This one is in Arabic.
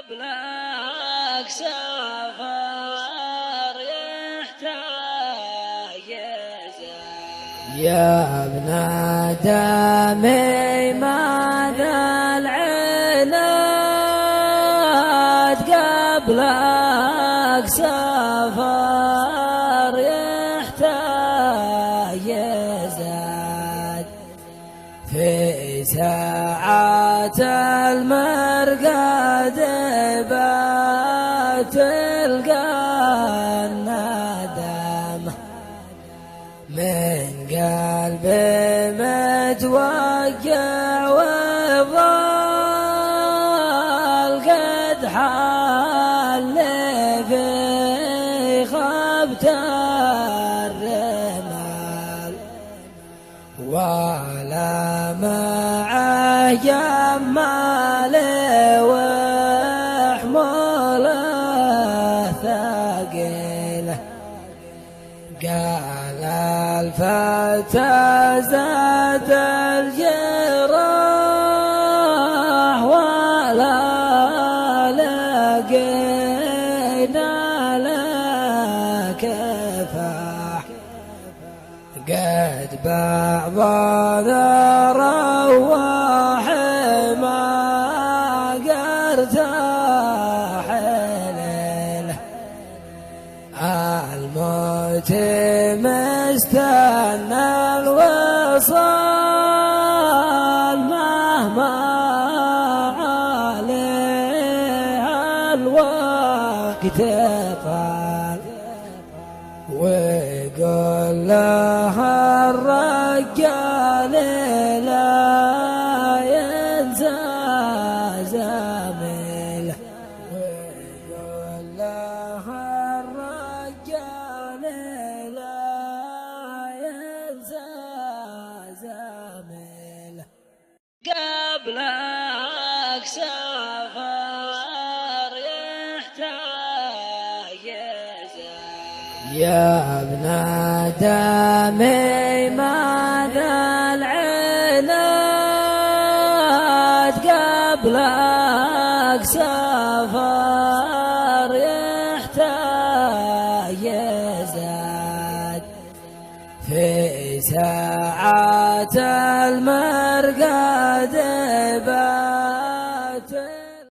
قبلك سفر يحتاج زاد. يا ابن دمي ماذا العناد قبلك سفر يحتاج زاد. في ساعات المرقد بتلقى الندم من قلبي متوجع وظل قد حل في خبت الرمال ولا معه جمال وحموله ثقيل. قال الفتى زاد الجراح ولا لقينا له كفاح. قد بعضنا روح ما ارتاح ليله. الموت مستنى الوصال مهما عليه الوقت طال. ويقول له الرجال لا ينسى زميله. ويقول له الرجال لا ينسى زميله. قبلك سفر يحتاج زاد. يا ابن دمي ماذا العناد قبلك سفر يحتاج زاد. في ساعات